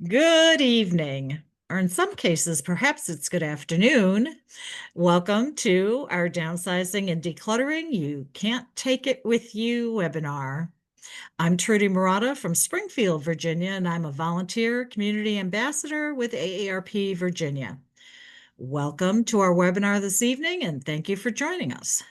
Good evening, or in some cases, perhaps it's good afternoon. Welcome to our Downsizing and Decluttering You Can't Take It With You webinar. I'm Trudy Murata from Springfield, Virginia, and I'm a volunteer community ambassador with AARP Virginia. Welcome to our webinar this evening, and thank you for joining us.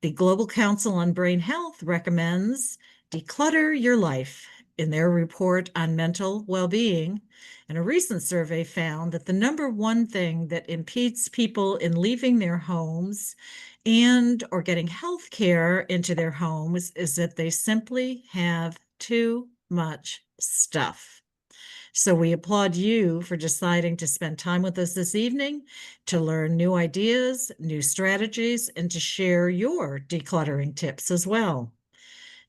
The Global Council on Brain Health recommends Declutter Your Life in their report on mental well-being. And a recent survey found that the number one thing that impedes people in leaving their homes and or getting health care into their homes is that they simply have too much stuff. So we applaud you for deciding to spend time with us this evening to learn new ideas, new strategies, and to share your decluttering tips as well.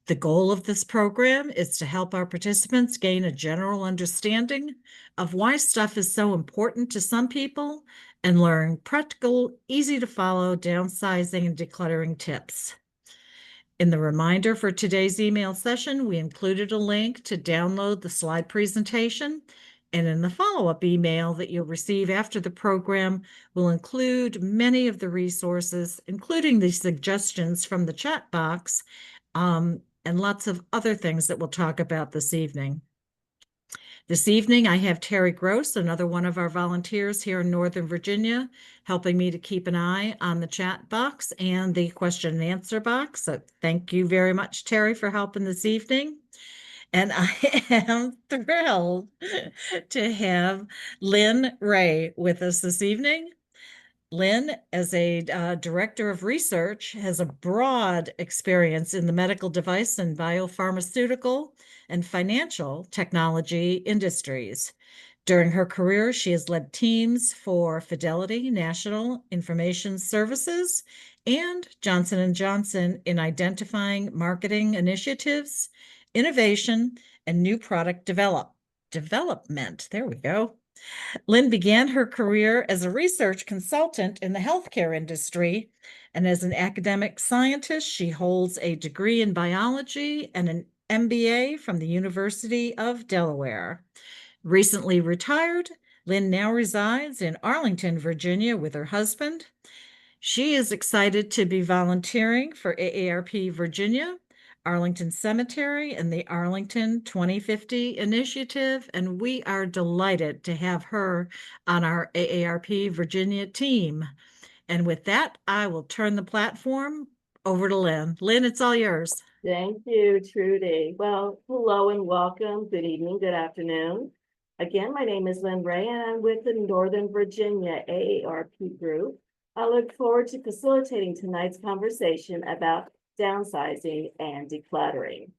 The goal of this program is to help our participants gain a general understanding of why stuff is so important to some people and learn practical, easy to follow downsizing and decluttering tips. In the reminder for today's email session, we included a link to download the slide presentation. And in the follow-up email that you'll receive after the program, we'll include many of the resources, including the suggestions from the chat box, and lots of other things that we'll talk about this evening. This evening, I have Terry Gross, another one of our volunteers here in Northern Virginia, helping me to keep an eye on the chat box and the question and answer box. So thank you very much, Terry, for helping this evening. And I am thrilled to have Lynn Ray with us this evening. Lynn, as a director of research, has a broad experience in the medical device and biopharmaceutical and financial technology industries. During her career, she has led teams for Fidelity National Information Services and Johnson & Johnson in identifying marketing initiatives, innovation, and new product development. There we go. Lynn began her career as a research consultant in the healthcare industry, and as an academic scientist, she holds a degree in biology and an MBA from the University of Delaware. Recently retired, Lynn now resides in Arlington, Virginia, with her husband. She is excited to be volunteering for AARP Virginia, Arlington Cemetery, and the Arlington 2050 initiative, and we are delighted to have her on our AARP Virginia team. And with that, I will turn the platform over to Lynn. Lynn, it's all yours. Thank you, Trudy. Well, hello and welcome. Good evening, good afternoon. Again, my name is Lynn Ray, and I'm with the Northern Virginia AARP group. I look forward to facilitating tonight's conversation about downsizing and decluttering.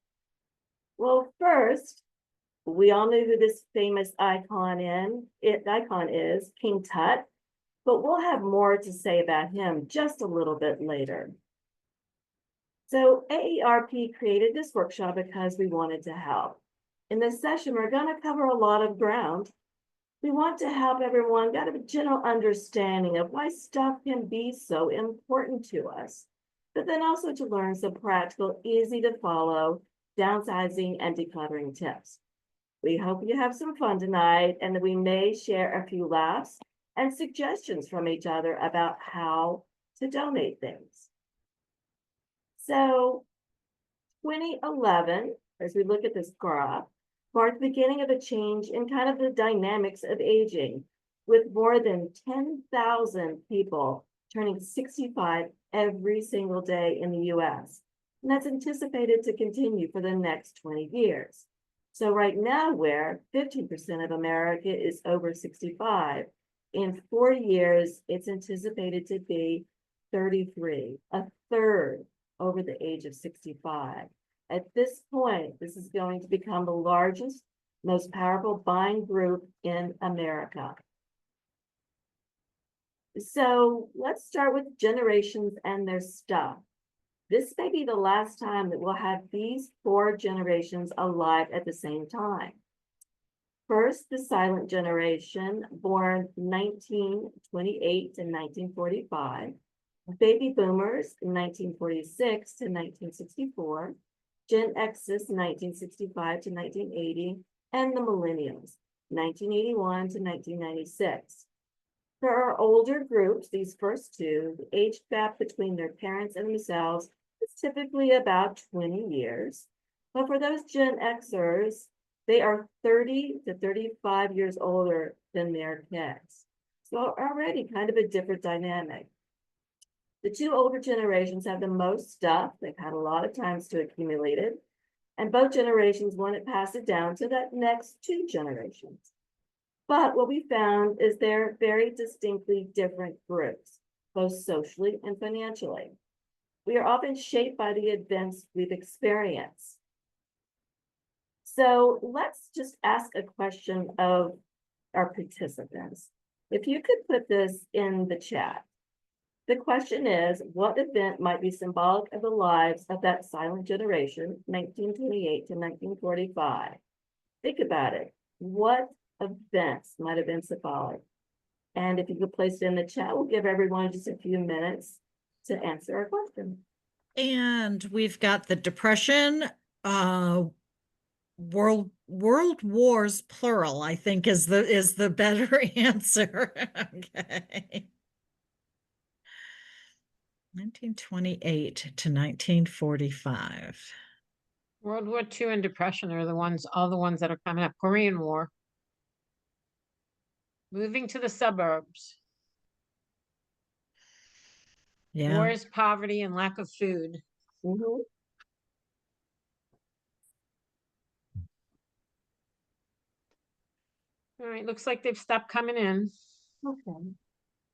Well, first, we all know who this famous icon is, King Tut, but we'll have more to say about him just a little bit later. So AARP created this workshop because we wanted to help. In this session, we're going to cover a lot of ground. We want to help everyone get a general understanding of why stuff can be so important to us, but then also to learn some practical, easy to follow downsizing and decluttering tips. We hope you have some fun tonight and that we may share a few laughs and suggestions from each other about how to donate things. So 2011, as we look at this graph, marked the beginning of a change in kind of the dynamics of aging, with more than 10,000 people turning 65 every single day in the US. And that's anticipated to continue for the next 20 years. So right now, where 15% of America is over 65, in 4 years, it's anticipated to be 33, a third over the age of 65. At this point, this is going to become the largest, most powerful buying group in America. So let's start with generations and their stuff. This may be the last time that we'll have these 4 generations alive at the same time. First, the silent generation, born 1928 to 1945. Baby boomers, 1946 to 1964. Gen X's, 1965 to 1980. And the millennials, 1981 to 1996. For our older groups, these first two, the age gap between their parents and themselves is typically about 20 years. But for those Gen Xers, they are 30 to 35 years older than their kids. So already kind of a different dynamic. The two older generations have the most stuff. They've had a lot of times to accumulate it. And both generations want to pass it down to that next two generations. But what we found is they're very distinctly different groups, both socially and financially. We are often shaped by the events we've experienced. So let's just ask a question of our participants. If you could put this in the chat. The question is, what event might be symbolic of the lives of that silent generation, 1928 to 1945? Think about it. What events might have been symbolic? And if you could place it in the chat, we'll give everyone just a few minutes to answer our question. And we've got the Depression, world wars plural, I think is the better answer. Okay. 1928 to 1945. World War II and Depression are all the ones that are coming up. Korean War. Moving to the suburbs. Yeah. Wars, poverty, and lack of food. Mhm. All right, looks like they've stopped coming in. Okay.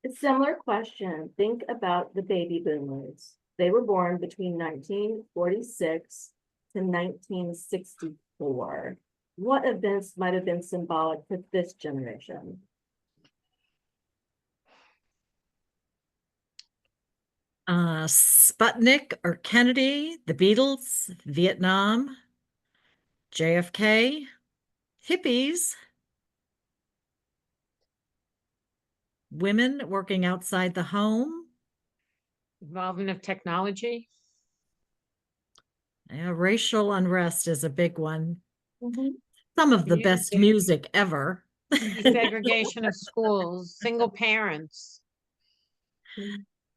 A similar question. Think about the baby boomers. They were born between 1946 to 1964. What events might have been symbolic for this generation? Sputnik or Kennedy, the Beatles, Vietnam, JFK, hippies, women working outside the home. Involvement of technology. Yeah, racial unrest is a big one. Mhm. Some of the best Music. music ever. Desegregation of schools, single parents.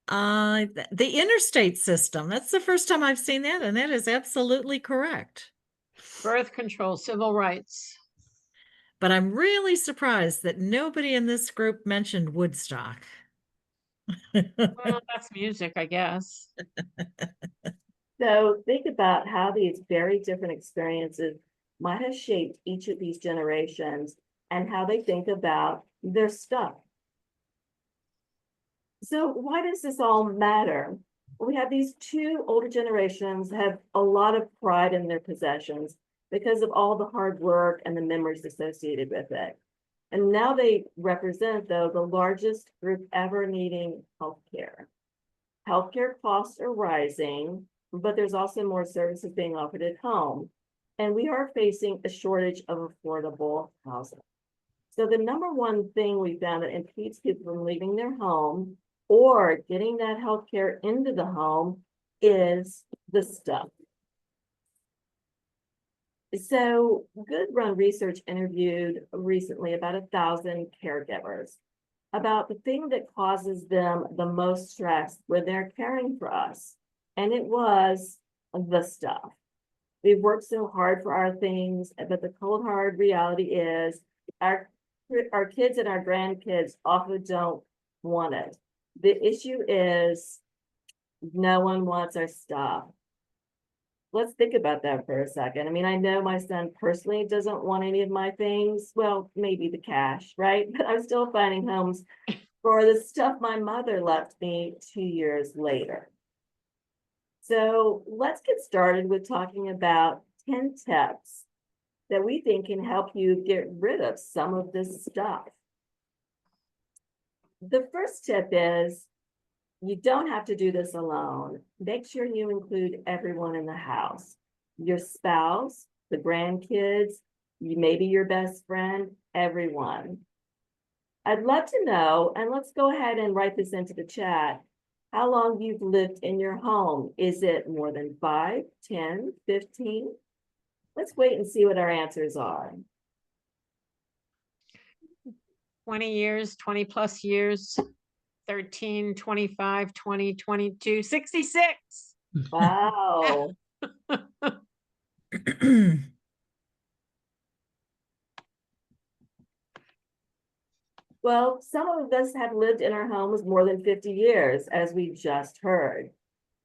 The interstate system. That's the first time I've seen that, and that is absolutely correct. Birth control, civil rights. But I'm really surprised that nobody in this group mentioned Woodstock. Well, that's music, I guess. So think about how these very different experiences might have shaped each of these generations and how they think about their stuff. So why does this all matter? We have these two older generations have a lot of pride in their possessions because of all the hard work and the memories associated with it. And now they represent, though, the largest group ever needing healthcare. Healthcare costs are rising, but there's also more services being offered at home. And we are facing a shortage of affordable housing. So the number one thing we found that impedes people from leaving their home or getting that healthcare into the home is the stuff. So Good Run Research interviewed recently about 1,000 caregivers about the thing that causes them the most stress when they're caring for us. And it was the stuff. We've worked so hard for our things, but the cold hard reality is our kids and our grandkids often don't want it. The issue is no one wants our stuff. Let's think about that for a second. I mean, I know my son personally doesn't want any of my things. Well, maybe the cash, right? But I'm still finding homes for the stuff my mother left me 2 years later. So let's get started with talking about 10 tips that we think can help you get rid of some of this stuff. The first tip is you don't have to do this alone. Make sure you include everyone in the house, your spouse, the grandkids, maybe your best friend, everyone. I'd love to know, and let's go ahead and write this into the chat, how long you've lived in your home. Is it more than 5, 10, 15? Let's wait and see what our answers are. 20 years, 20 plus years, 13, 25, 20, 22, 66. Wow. Well, some of us have lived in our homes more than 50 years, as we just heard.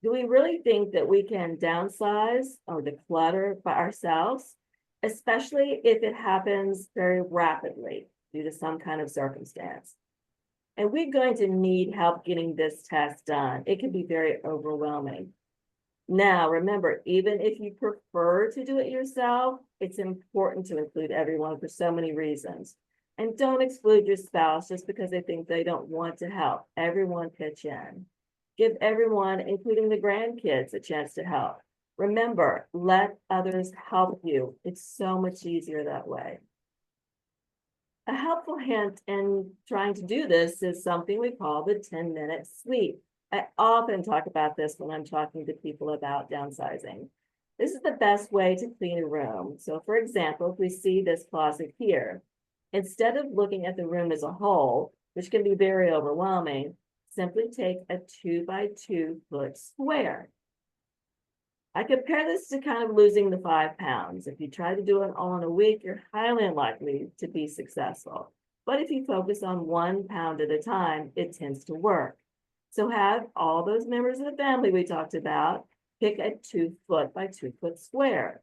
Do we really think that we can downsize or declutter by ourselves, especially if it happens very rapidly due to some kind of circumstance? And we're going to need help getting this test done. It can be very overwhelming. Now, remember, even if you prefer to do it yourself, it's important to include everyone for so many reasons. And don't exclude your spouse just because they think they don't want to help. Everyone pitch in. Give everyone, including the grandkids, a chance to help. Remember, let others help you. It's so much easier that way. A helpful hint in trying to do this is something we call the 10-minute sweep. I often talk about this when I'm talking to people about downsizing. This is the best way to clean a room. So for example, if we see this closet here, instead of looking at the room as a whole, which can be very overwhelming, simply take a 2x2 foot square. I compare this to kind of losing the 5 pounds. If you try to do it all in a week, you're highly unlikely to be successful. But if you focus on 1 pound at a time, it tends to work. So have all those members of the family we talked about pick a 2 foot by 2 foot square.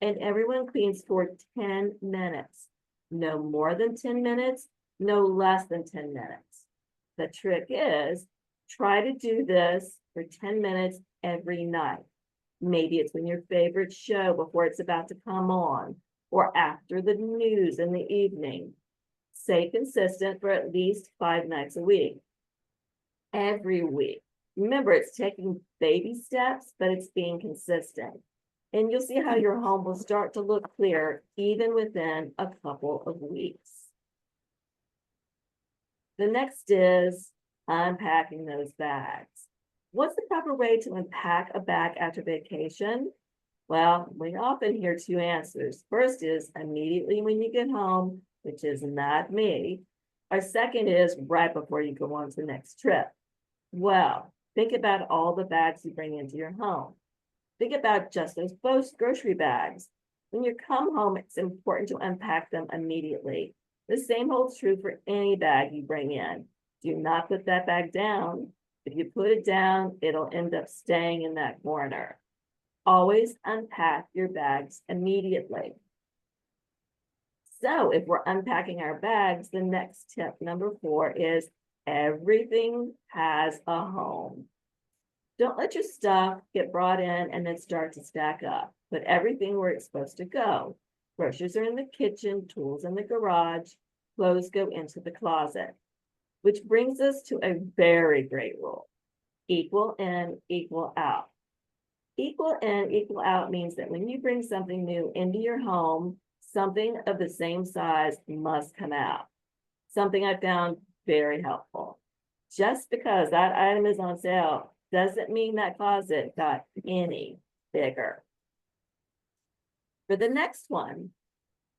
And everyone cleans for 10 minutes. No more than 10 minutes, no less than 10 minutes. The trick is try to do this for 10 minutes every night. Maybe it's when your favorite show before it's about to come on, or after the news in the evening. Stay consistent for at least 5 nights a week. Every week. Remember, it's taking baby steps, but it's being consistent. And you'll see how your home will start to look clear even within a couple of weeks. The next is unpacking those bags. What's the proper way to unpack a bag after vacation? Well, we often hear 2 answers. First is immediately when you get home, which is not me. Our second is right before you go on to the next trip. Well, think about all the bags you bring into your home. Think about just those grocery bags. When you come home, it's important to unpack them immediately. The same holds true for any bag you bring in. Do not put that bag down. If you put it down, it'll end up staying in that corner. Always unpack your bags immediately. So if we're unpacking our bags, the next tip, number 4, is everything has a home. Don't let your stuff get brought in and then start to stack up. Put everything where it's supposed to go. Groceries are in the kitchen, tools in the garage, clothes go into the closet. Which brings us to a very great rule. Equal in, equal out. Equal in, equal out means that when you bring something new into your home, something of the same size must come out. Something I found very helpful. Just because that item is on sale doesn't mean that closet got any bigger. For the next one,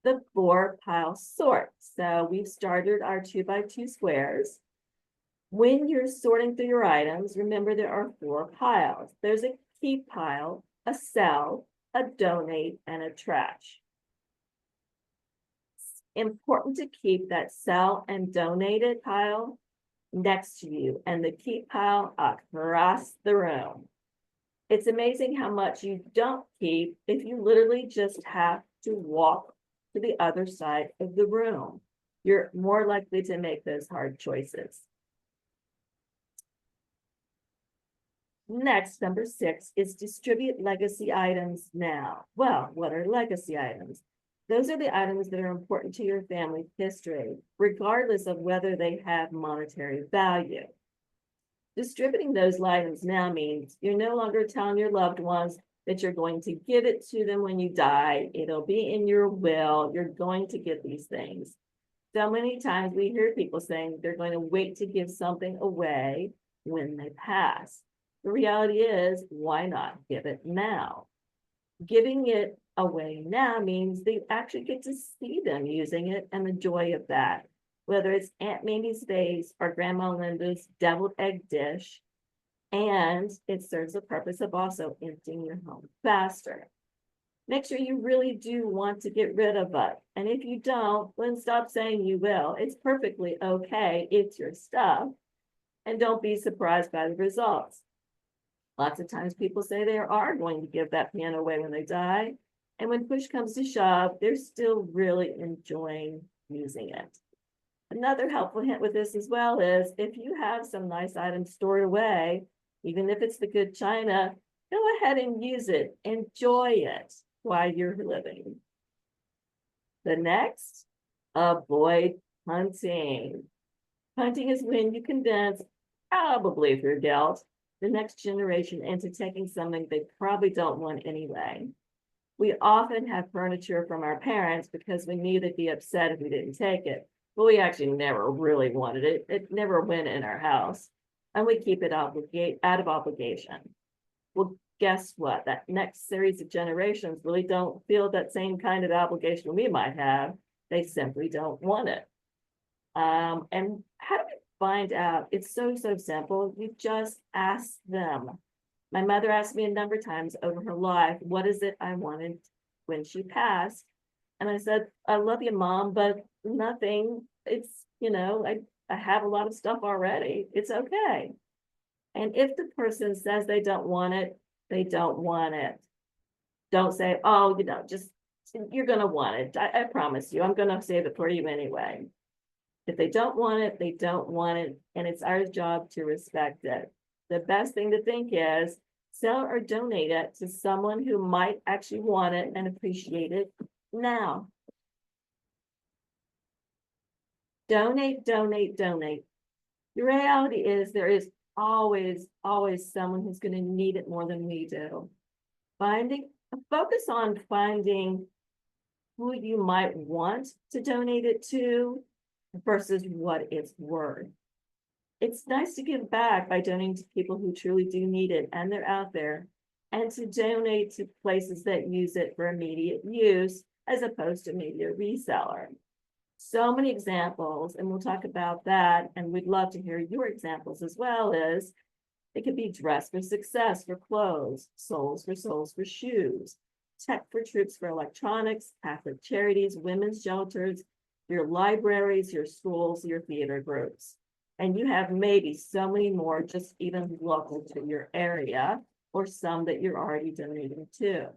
the 4-pile sort. So we've started our 2x2 squares. When you're sorting through your items, remember there are 4 piles. There's a keep pile, a sell, a donate, and a trash. It's important to keep that sell and donated pile next to you and the keep pile across the room. It's amazing how much you don't keep if you literally just have to walk to the other side of the room. You're more likely to make those hard choices. Next, number 6 is distribute legacy items now. Well, what are legacy items? Those are the items that are important to your family's history, regardless of whether they have monetary value. Distributing those items now means you're no longer telling your loved ones that you're going to give it to them when you die. It'll be in your will. You're going to get these things. So many times we hear people saying they're going to wait to give something away when they pass. The reality is, why not give it now? Giving it away now means they actually get to see them using it and the joy of that. whether it's Aunt Mamie's vase or Grandma Linda's deviled egg dish, and it serves the purpose of also emptying your home faster. Make sure you really do want to get rid of it. And if you don't, then stop saying you will. It's perfectly okay. It's your stuff. And don't be surprised by the results. Lots of times people say they are going to give that piano away when they die. And when push comes to shove, they're still really enjoying using it. Another helpful hint with this as well is if you have some nice items stored away, even if it's the good china, go ahead and use it. Enjoy it while you're living. The next, avoid hunting. Hunting is when you convince, probably through guilt, the next generation into taking something they probably don't want anyway. We often have furniture from our parents because we knew they'd be upset if we didn't take it, but we actually never really wanted it. It never went in our house, and we keep it out of obligation. Well, guess what? That next series of generations really don't feel that same kind of obligation we might have. They simply don't want it. And how do we find out? It's so simple. You just ask them. My mother asked me a number of times over her life, what is it I wanted when she passed? And I said, I love you, Mom, but nothing. It's, I have a lot of stuff already. It's okay. And if the person says they don't want it, they don't want it. Don't say, oh, just, you're going to want it. I promise you, I'm going to save it for you anyway. If they don't want it, they don't want it. And it's our job to respect it. The best thing to think is sell or donate it to someone who might actually want it and appreciate it now. Donate, donate, donate. The reality is there is always someone who's going to need it more than we do. Focus on finding who you might want to donate it to versus what it's worth. It's nice to give back by donating to people who truly do need it and they're out there, and to donate to places that use it for immediate use as opposed to maybe a reseller. So many examples, and we'll talk about that, and we'd love to hear your examples as well. Is it could be Dress for Success for clothes, Souls for shoes, Tech for Troops for electronics, Catholic charities, women's shelters, your libraries, your schools, your theater groups. And you have maybe so many more just even local to your area or some that you're already donating to.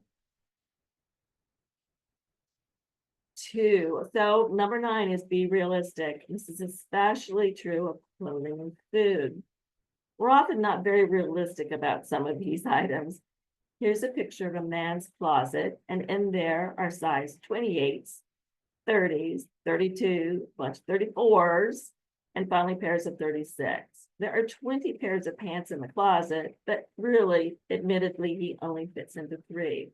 So number 9 is be realistic. This is especially true of clothing and food. We're often not very realistic about some of these items. Here's a picture of a man's closet, and in there are size 28s, 30s, 32, bunch of 34s, and finally pairs of 36. There are 20 pairs of pants in the closet, but really, admittedly, he only fits into 3.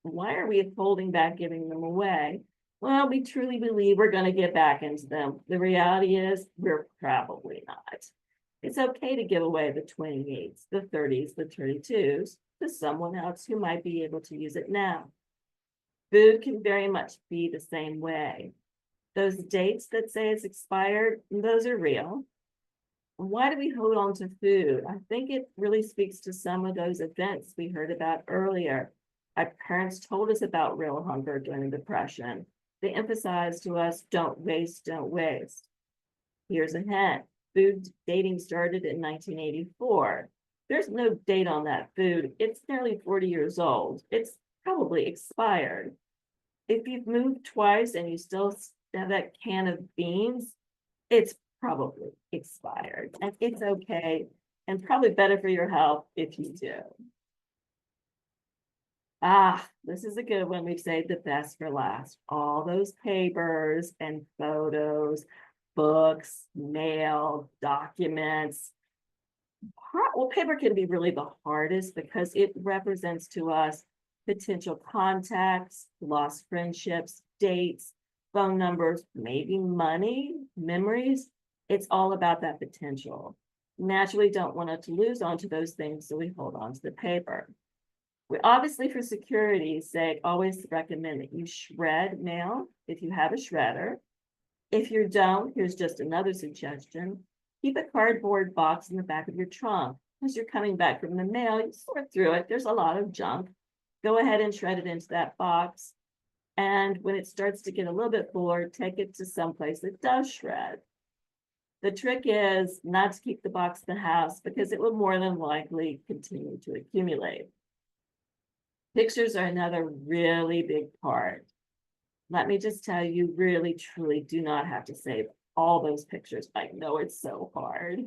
Why are we holding back giving them away? Well, we truly believe we're going to get back into them. The reality is we're probably not. It's okay to give away the 28s, the 30s, the 32s to someone else who might be able to use it now. Food can very much be the same way. Those dates that say it's expired, those are real. Why do we hold on to food? I think it really speaks to some of those events we heard about earlier. Our parents told us about real hunger during the Depression. They emphasized to us, don't waste, don't waste. Here's a hint. Food dating started in 1984. There's no date on that food. It's nearly 40 years old. It's probably expired. If you've moved twice and you still have that can of beans, it's probably expired. And it's okay, and probably better for your health if you do. This is a good one. We've saved the best for last. All those papers and photos, books, mail, documents. Well, paper can be really the hardest because it represents to us potential contacts, lost friendships, dates, phone numbers, maybe money, memories. It's all about that potential. Naturally don't want to lose onto those things, so we hold on to the paper. We obviously, for security's sake, always recommend that you shred mail if you have a shredder. If you don't, here's just another suggestion. Keep a cardboard box in the back of your trunk. As you're coming back from the mail, you sort through it. There's a lot of junk. Go ahead and shred it into that box. And when it starts to get a little bit fuller, take it to someplace that does shred. The trick is not to keep the box in the house because it will more than likely continue to accumulate. Pictures are another really big part. Let me just tell you, really, truly do not have to save all those pictures. I know it's so hard,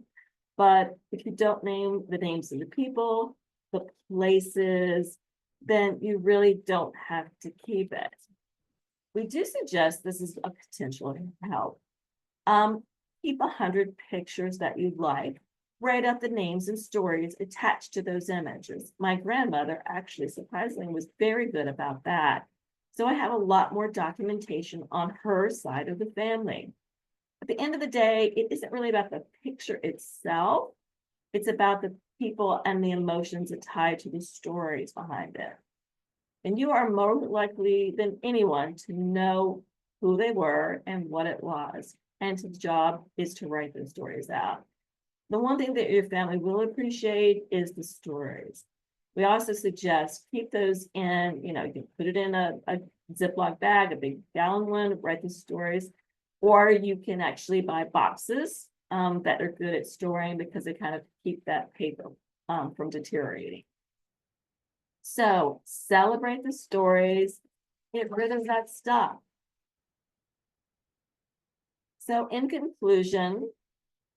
but if you don't name the names of the people, the places, then you really don't have to keep it. We do suggest this is a potential help. Keep 100 pictures that you like. Write up the names and stories attached to those images. My grandmother actually surprisingly was very good about that. So I have a lot more documentation on her side of the family. At the end of the day, it isn't really about the picture itself. It's about the people and the emotions tied to the stories behind it. And you are more likely than anyone to know who they were and what it was. And the job is to write those stories out. The one thing that your family will appreciate is the stories. We also suggest keep those in, you can put it in a Ziploc bag, a big gallon one, write the stories, or you can actually buy boxes that are good at storing because they kind of keep that paper from deteriorating. So celebrate the stories, get rid of that stuff. So in conclusion,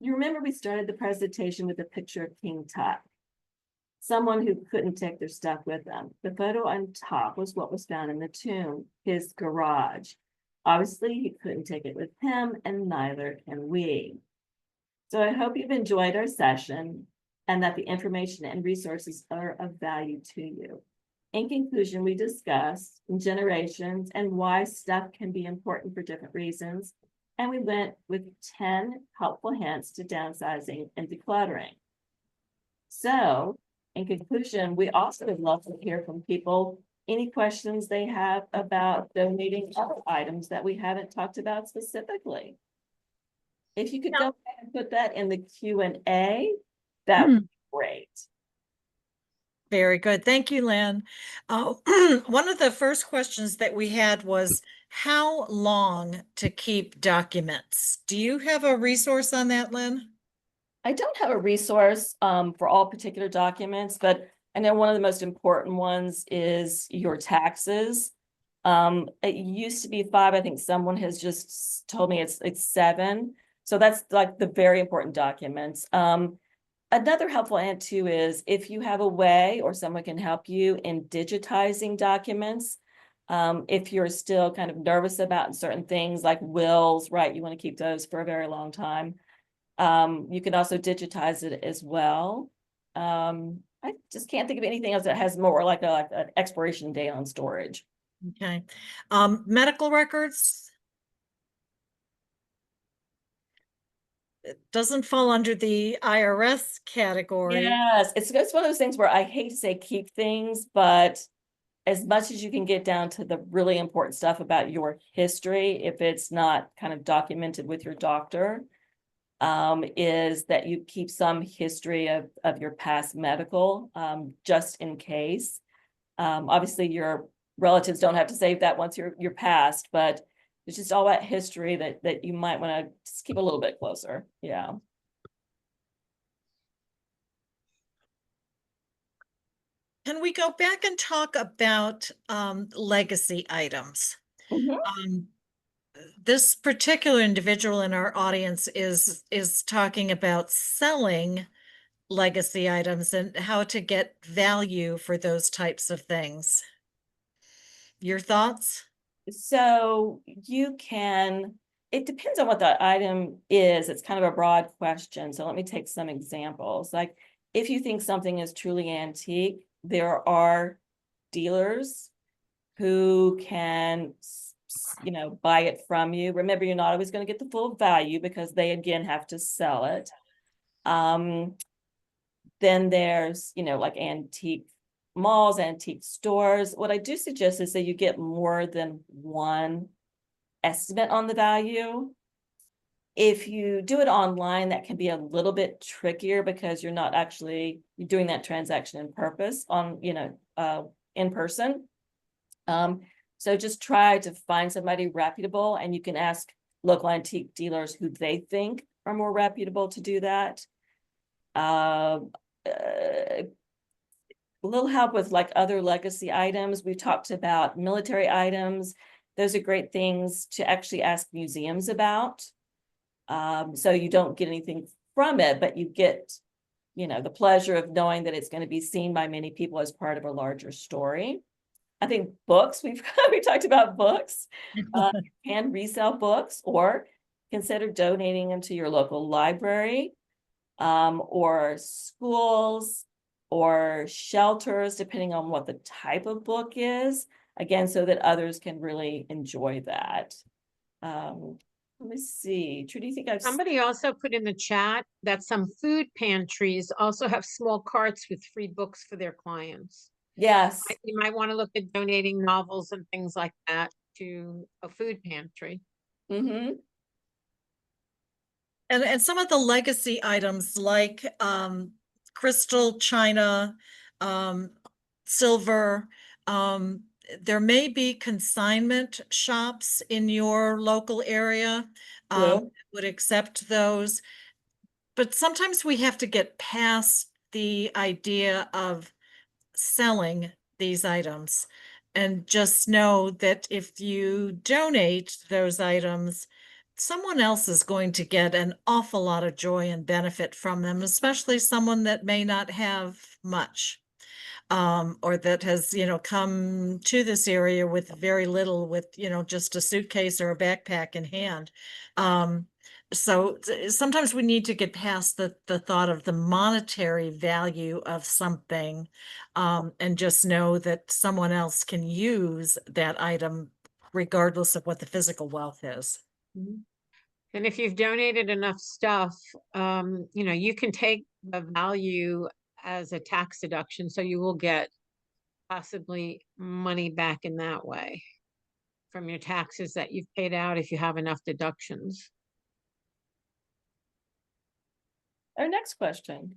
you remember we started the presentation with a picture of King Tut, someone who couldn't take their stuff with them. The photo on top was what was found in the tomb, his garage. Obviously, he couldn't take it with him, and neither can we. So I hope you've enjoyed our session and that the information and resources are of value to you. In conclusion, we discussed generations and why stuff can be important for different reasons. And we went with 10 helpful hints to downsizing and decluttering. So in conclusion, we also would love to hear from people any questions they have about donating other items that we haven't talked about specifically. If you could go ahead and put that in the Q&A, that would be great. Very good. Thank you, Lynn. One of the first questions that we had was how long to keep documents. Do you have a resource on that, Lynn? I don't have a resource for all particular documents, but I know one of the most important ones is your taxes. It used to be 5. I think someone has just told me it's 7. So that's like the very important documents. Another helpful hint too is if you have a way or someone can help you in digitizing documents, if you're still kind of nervous about certain things like wills, right? You want to keep those for a very long time. You can also digitize it as well. I just can't think of anything else that has more like an expiration date on storage. Okay. Medical records. It doesn't fall under the IRS category. Yes, it's one of those things where I hate to say keep things, but as much as you can get down to the really important stuff about your history, if it's not kind of documented with your doctor, is that you keep some history of your past medical, just in case. Obviously, your relatives don't have to save that once you're passed, but it's just all that history that you might want to just keep a little bit closer. Yeah. Can we go back and talk about legacy items? Mhm. This particular individual in our audience is talking about selling legacy items and how to get value for those types of things. Your thoughts? So you can, it depends on what the item is. It's kind of a broad question. So let me take some examples. Like if you think something is truly antique, there are dealers who can, buy it from you. Remember, you're not always going to get the full value because they again have to sell it. Then there's, like antique malls, antique stores. What I do suggest is that you get more than one estimate on the value. If you do it online, that can be a little bit trickier because you're not actually doing that transaction in purpose on, in person. So just try to find somebody reputable, and you can ask local antique dealers who they think are more reputable to do that. A little help with like other legacy items. We've talked about military items. Those are great things to actually ask museums about. So you don't get anything from it, but you get, the pleasure of knowing that it's going to be seen by many people as part of a larger story. I think books, we talked about books. Can resell books or consider donating them to your local library, or schools or shelters, depending on what the type of book is, again, so that others can really enjoy that. Let me see. Trudy, you think I've Somebody also put in the chat that some food pantries also have small carts with free books for their clients. yes. You might want to look at donating novels and things like that to a food pantry. Mm-hmm. And some of the legacy items like crystal, china, silver, there may be consignment shops in your local area Yeah. would accept those. But sometimes we have to get past the idea of selling these items and just know that if you donate those items, someone else is going to get an awful lot of joy and benefit from them, especially someone that may not have much. Or that has, come to this area with very little, with, just a suitcase or a backpack in hand. So sometimes we need to get past the thought of the monetary value of something, and just know that someone else can use that item regardless of what the physical wealth is. And if you've donated enough stuff, you can take the value as a tax deduction, so you will get possibly money back in that way from your taxes that you've paid out if you have enough deductions. Our next question.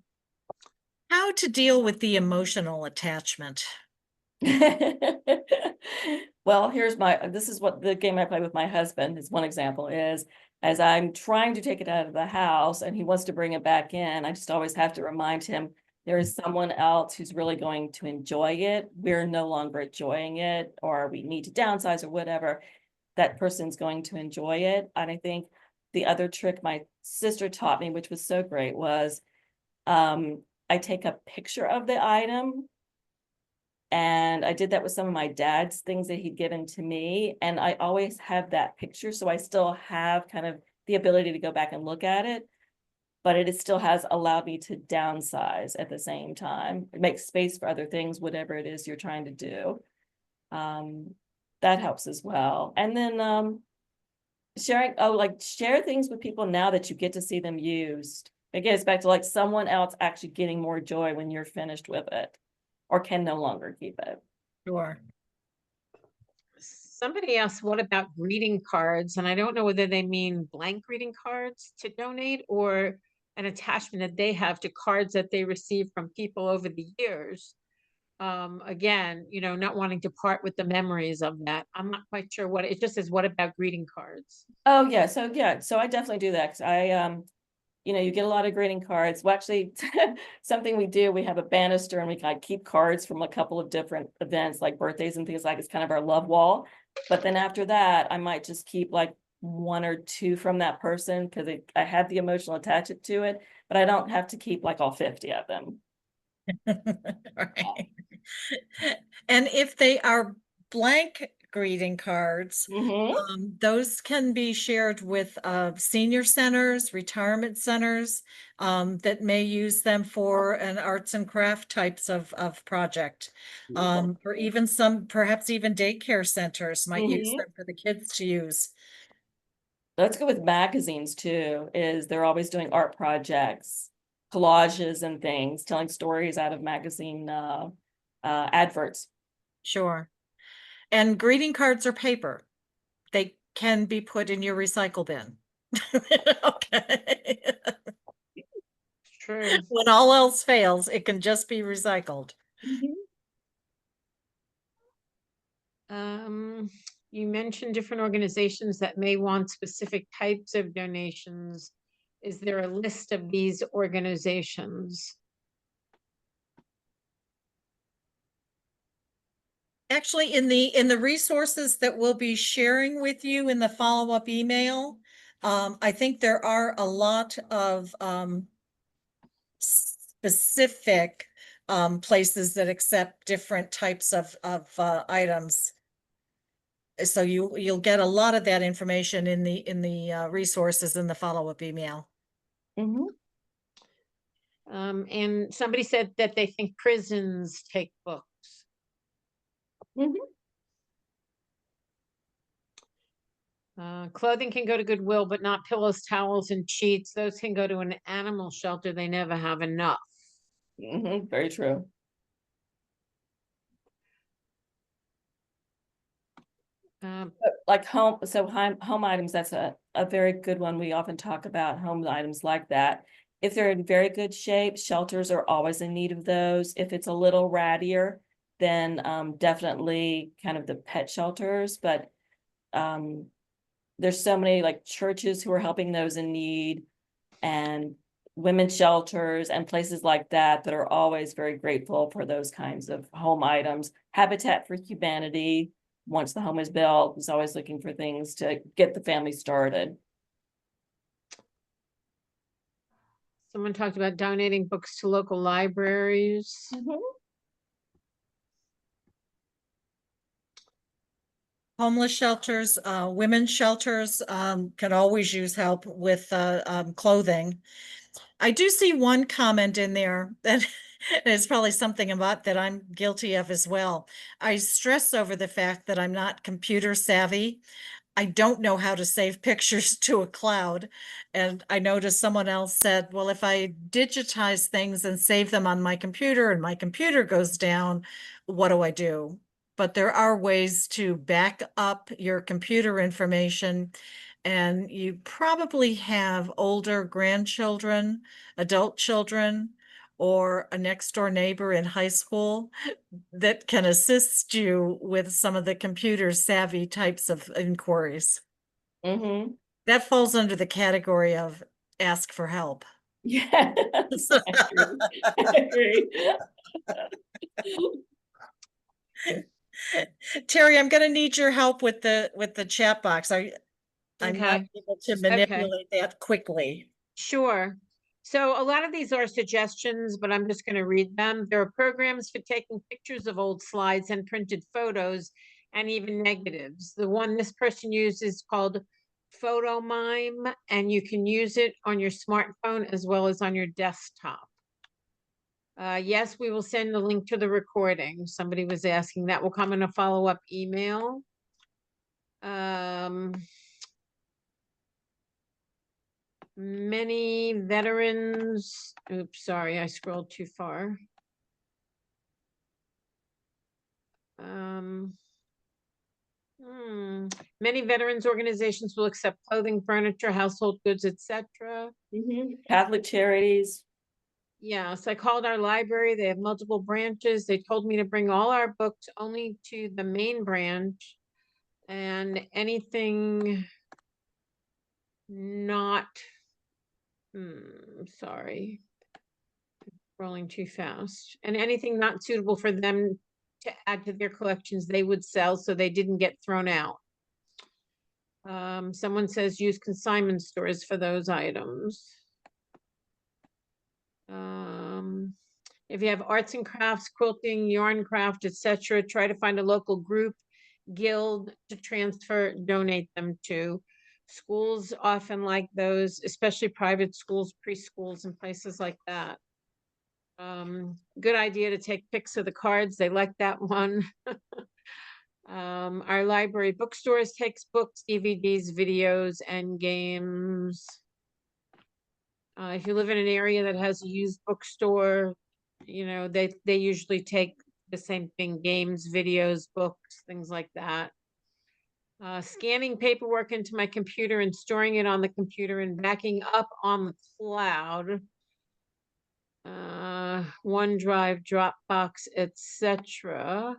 How to deal with the emotional attachment. Well, this is what the game I play with my husband is. One example is, as I'm trying to take it out of the house and he wants to bring it back in, I just always have to remind him there is someone else who's really going to enjoy it. We're no longer enjoying it, or we need to downsize or whatever. That person's going to enjoy it. And I think the other trick my sister taught me, which was so great, was I take a picture of the item. And I did that with some of my dad's things that he'd given to me. And I always have that picture. So I still have kind of the ability to go back and look at it, but it still has allowed me to downsize at the same time. It makes space for other things, whatever it is you're trying to do. That helps as well. And then share things with people now that you get to see them used. It gets back to like someone else actually getting more joy when you're finished with it, or can no longer keep it. Sure. Somebody asked, what about greeting cards? And I don't know whether they mean blank greeting cards to donate or an attachment that they have to cards that they receive from people over the years. Again, not wanting to part with the memories of that. I'm not quite sure what it just says. What about greeting cards? Oh yeah, so I definitely do that. 'Cause you get a lot of greeting cards. Well, actually, something we do, we have a banister and we kind of keep cards from a couple of different events, like birthdays and things like it's kind of our love wall. But then after that, I might just keep like one or two from that person because I have the emotional attachment to it, but I don't have to keep like all 50 of them. Right. And if they are blank greeting cards, those can be shared with senior centers, retirement centers, that may use them for an arts and craft types of project. Or even perhaps even daycare centers might use them for the kids to use. Let's go with magazines too, is they're always doing art projects, collages and things, telling stories out of magazine adverts. Sure. And greeting cards are paper. They can be put in your recycle bin. Okay. True. When all else fails, it can just be recycled. Mhm. You mentioned different organizations that may want specific types of donations. Is there a list of these organizations? Actually, in the resources that we'll be sharing with you in the follow-up email, I think there are a lot of specific places that accept different types of items. So you'll get a lot of that information in the resources in the follow-up email. Mhm. And somebody said that they think prisons take books. Mhm. Clothing can go to Goodwill, but not pillows, towels, and sheets. Those can go to an animal shelter. They never have enough. Mhm. Very true. Um, Like home items, that's a very good one. We often talk about home items like that. If they're in very good shape, shelters are always in need of those. If it's a little rattier, then definitely kind of the pet shelters. But um, there's so many like churches who are helping those in need, and women's shelters and places like that that are always very grateful for those kinds of home items. Habitat for Humanity, once the home is built, is always looking for things to get the family started. Someone talked about donating books to local libraries. Mhm. Homeless shelters, women's shelters, can always use help with clothing. I do see one comment in there that is probably something about that I'm guilty of as well. I stress over the fact that I'm not computer savvy. I don't know how to save pictures to a cloud. And I noticed someone else said, well, if I digitize things and save them on my computer and my computer goes down, what do I do? But there are ways to back up your computer information. And you probably have older grandchildren, adult children, or a next door neighbor in high school that can assist you with some of the computer savvy types of inquiries. Mhm. That falls under the category of ask for help. Yeah, I agree. I agree. Terry, I'm gonna need your help with the chat box. I'm not Okay. able to Okay. manipulate that quickly. Sure. So a lot of these are suggestions, but I'm just going to read them. There are programs for taking pictures of old slides and printed photos and even negatives. The one this person used is called Photo Mime, and you can use it on your smartphone as well as on your desktop. Yes, we will send the link to the recording. Somebody was asking that will come in a follow-up email. Many veterans, oops, sorry, I scrolled too far. Um, Many veterans organizations will accept clothing, furniture, household goods, etc. Mhm. Catholic charities. Yes, I called our library. They have multiple branches. They told me to bring all our books only to the main branch, and anything not, sorry, rolling too fast. And anything not suitable for them to add to their collections, they would sell so they didn't get thrown out. Someone says use consignment stores for those items. If you have arts and crafts, quilting, yarn craft, etc., try to find a local group, guild to transfer, donate them to. Schools often like those, especially private schools, preschools, and places like that. Good idea to take pics of the cards. They like that one. Our library bookstores takes books, DVDs, videos, and games. If you live in an area that has a used bookstore, they usually take the same thing, games, videos, books, things like that. Scanning paperwork into my computer and storing it on the computer and backing up on the cloud. OneDrive, Dropbox, etc.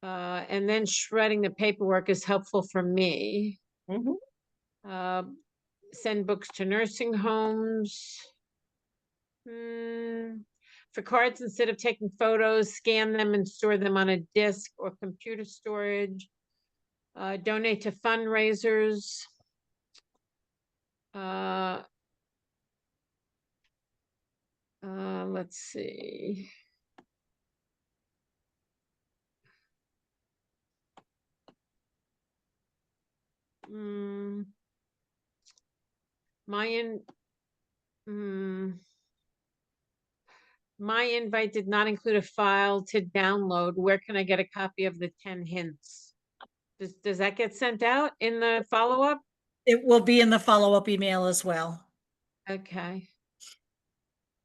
And then shredding the paperwork is helpful for me. Mhm. Send books to nursing homes. For cards, instead of taking photos, scan them and store them on a disk or computer storage. Donate to fundraisers. Let's see. My invite did not include a file to download. Where can I get a copy of the 10 hints? Does that get sent out in the follow-up? It will be in the follow-up email as well. Okay.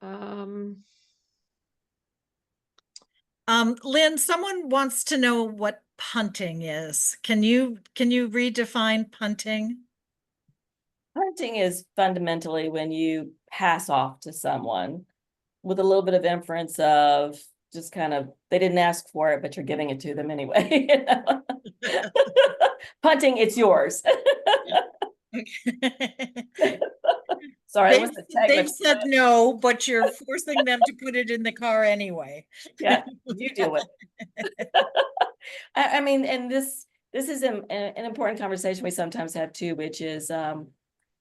Lynn, someone wants to know what punting is. Can you redefine punting? Hunting is fundamentally when you pass off to someone with a little bit of inference of just kind of, they didn't ask for it, but you're giving it to them anyway. You know? Punting, it's yours. Sorry, that was the They've technical. said no, but you're forcing them to put it in the car anyway. Yeah, you deal with it. I mean, and this is an important conversation we sometimes have too, which is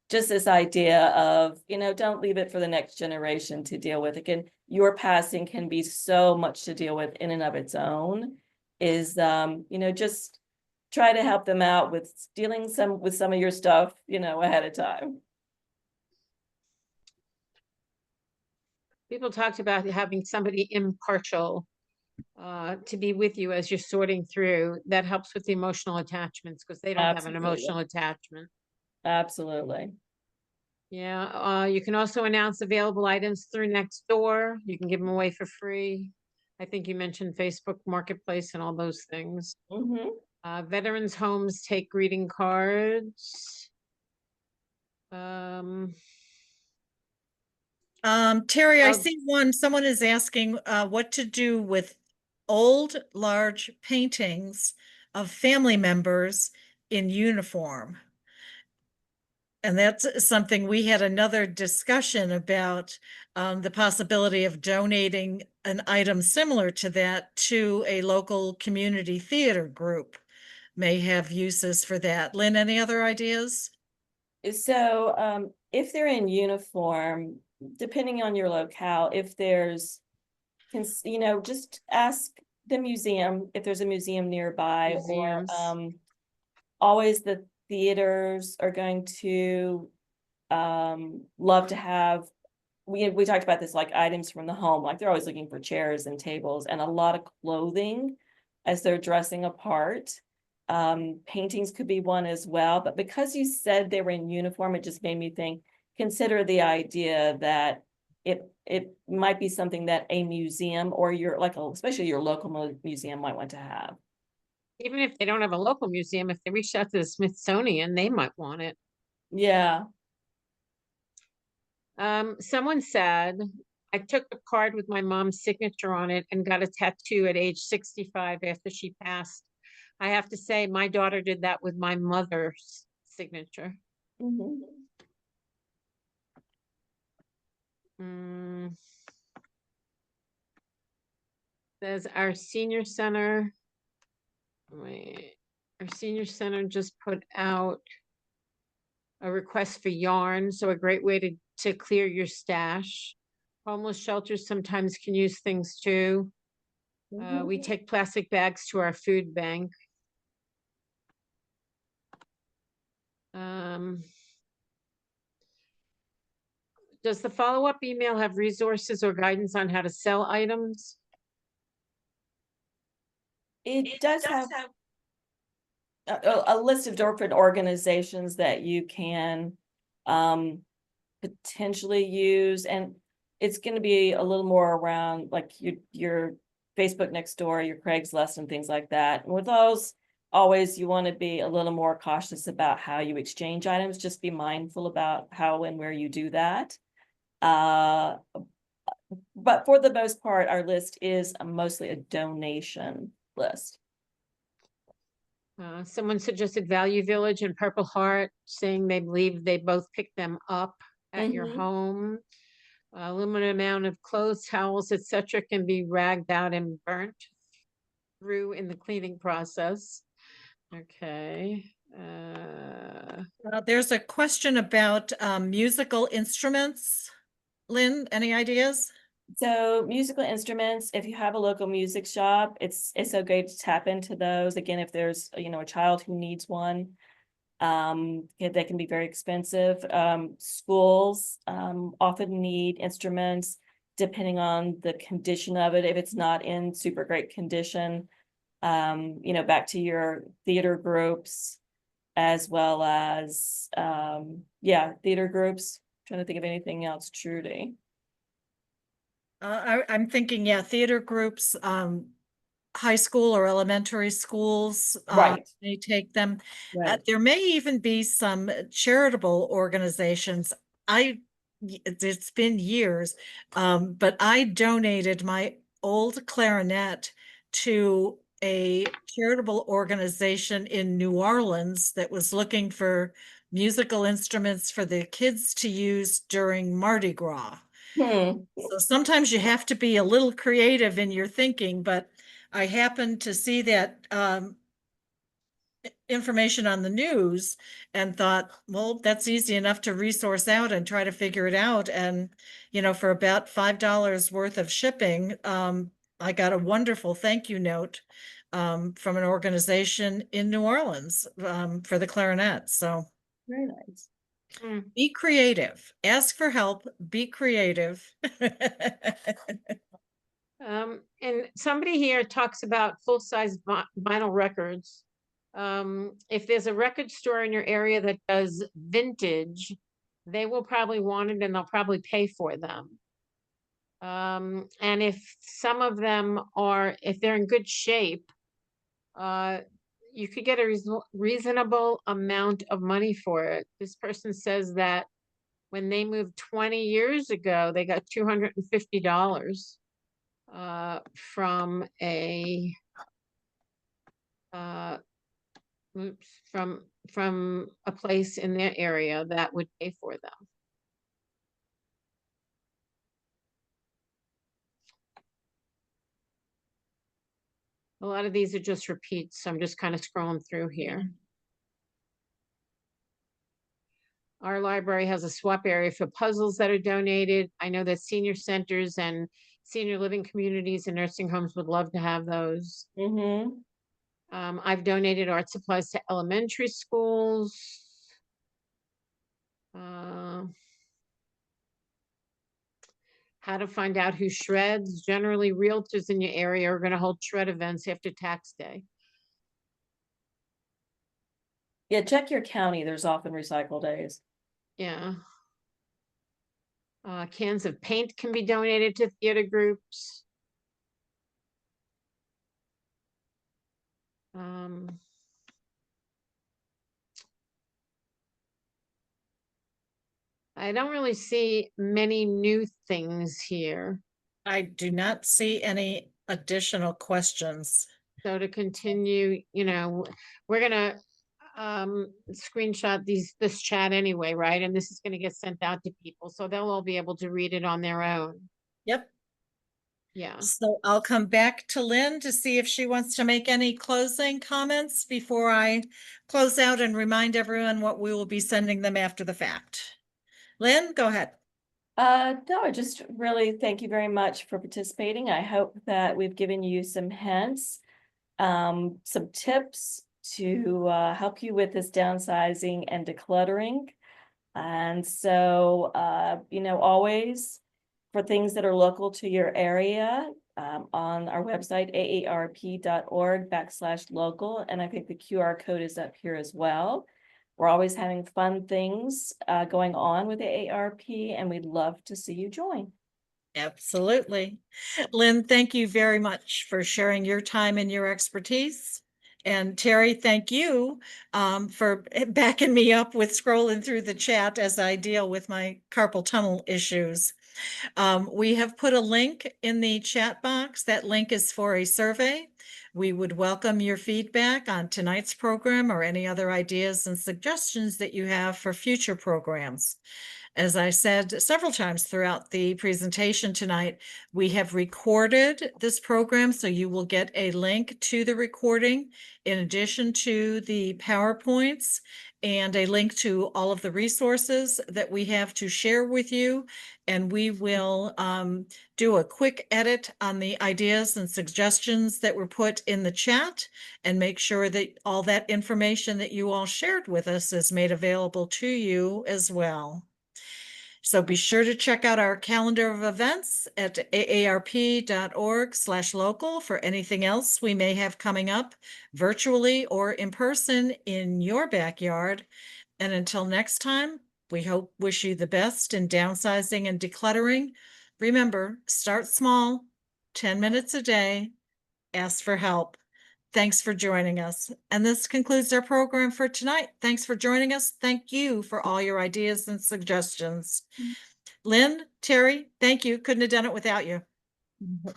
just this idea of, you know, don't leave it for the next generation to deal with. Again, your passing can be so much to deal with in and of its own. Is you know, just try to help them out with dealing with some of your stuff, you know, ahead of time. People talked about having somebody impartial to be with you as you're sorting through. That helps with the emotional attachments because they don't have an Absolutely. emotional attachment. Absolutely. Yeah. You can also announce available items through Nextdoor. You can give them away for free. I think you mentioned Facebook Marketplace and all those things. Veterans homes take greeting cards. Terry, I see someone is asking what to do with old, large paintings of family members in uniform. And that's something we had another discussion about, the possibility of donating an item similar to that to a local community theater group. May have uses for that. Lynn, any other ideas? So if they're in uniform, depending on your locale, if there's, you know, just ask the museum if there's a museum nearby. Museums. Or always the theaters are going to love to have, we talked about this, like items from the home, like they're always looking for chairs and tables and a lot of clothing as they're dressing apart. Paintings could be one as well, but because you said they were in uniform, it just made me think, consider the idea that it might be something that a museum or your, like, especially your local museum might want to have. Even if they don't have a local museum, if they reach out to the Smithsonian, they might want it. Yeah. Someone said, I took a card with my mom's signature on it and got a tattoo at age 65 after she passed. I have to say, my daughter did that with my mother's signature. There's our senior center. Our senior center just put out a request for yarn, so a great way to clear your stash. Homeless shelters sometimes can use things too. We take plastic bags to our food bank. Does the follow-up email have resources or guidance on how to sell items? It does have a list of different organizations that you can potentially use, and it's going to be a little more around like your Facebook next door, your Craigslist and things like that. And with those, always you want to be a little more cautious about how you exchange items. Just be mindful about how and where you do that. But for the most part, our list is mostly a donation list. Someone suggested Value Village and Purple Heart, saying they believe they both pick them up at your home. A limited amount of clothes, towels, etc., can be ragged out and burnt through in the cleaning process. Okay. There's a question about musical instruments. Lynn, any ideas? So musical instruments, if you have a local music shop, it's okay to tap into those. Again, if there's, you know, a child who needs one, they can be very expensive. Schools often need instruments depending on the condition of it. If it's not in super great condition, you know, back to your theater groups, as well as theater groups. I'm trying to think of anything else, Trudy. I'm thinking, yeah, theater groups, high school or elementary schools, Right. they take them. Right. There may even be some charitable organizations. It's been years, but I donated my old clarinet to a charitable organization in New Orleans that was looking for musical instruments for the kids to use during Mardi Gras. So sometimes you have to be a little creative in your thinking, but I happened to see that information on the news and thought, well, that's easy enough to resource out and try to figure it out. And, you know, for about $5 worth of shipping, I got a wonderful thank you note from an organization in New Orleans for the clarinet. So Very nice. be creative, ask for help, be creative. And somebody here talks about full-size vinyl records. If there's a record store in your area that does vintage, they will probably want it and they'll probably pay for them. And if some of them are, if they're in good shape, you could get a reasonable amount of money for it. This person says that when they moved 20 years ago, they got $250 from a from a place in their area that would pay for them. A lot of these are just repeats, so I'm just kind of scrolling through here. Our library has a swap area for puzzles that are donated. I know that senior centers and senior living communities and nursing homes would love to have those. I've donated art supplies to elementary schools. How to find out who shreds. Generally, realtors in your area are going to hold shred events after tax day. Yeah, check your county. There's often recycle days. Yeah. Cans of paint can be donated to theater groups. I don't really see many new things here. I do not see any additional questions. So to continue, you know, we're gonna screenshot this chat anyway, right? And this is gonna get sent out to people, so they'll all be able to read it on their own. Yep. Yeah. So I'll come back to Lynn to see if she wants to make any closing comments before I close out and remind everyone what we will be sending them after the fact. Lynn, go ahead. No, just really thank you very much for participating. I hope that we've given you some hints, some tips to help you with this downsizing and decluttering. And so, you know, always for things that are local to your area, on our website, aarp.org/local. And I think the QR code is up here as well. We're always having fun things going on with the AARP, and we'd love to see you join. Absolutely. Lynn, thank you very much for sharing your time and your expertise. And Terry, thank you for backing me up with scrolling through the chat as I deal with my carpal tunnel issues. We have put a link in the chat box. That link is for a survey. We would welcome your feedback on tonight's program or any other ideas and suggestions that you have for future programs. As I said several times throughout the presentation tonight, we have recorded this program, so you will get a link to the recording in addition to the PowerPoints and a link to all of the resources that we have to share with you. And we will do a quick edit on the ideas and suggestions that were put in the chat and make sure that all that information that you all shared with us is made available to you as well. So be sure to check out our calendar of events at aarp.org/local for anything else we may have coming up virtually or in person in your backyard. And until next time, we wish you the best in downsizing and decluttering. Remember, start small, 10 minutes a day, ask for help. Thanks for joining us. And this concludes our program for tonight. Thanks for joining us. Thank you for all your ideas and suggestions. Lynn, Terry, thank you. Couldn't have done it without you.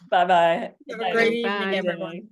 Bye-bye. Have a great Bye. evening, everyone.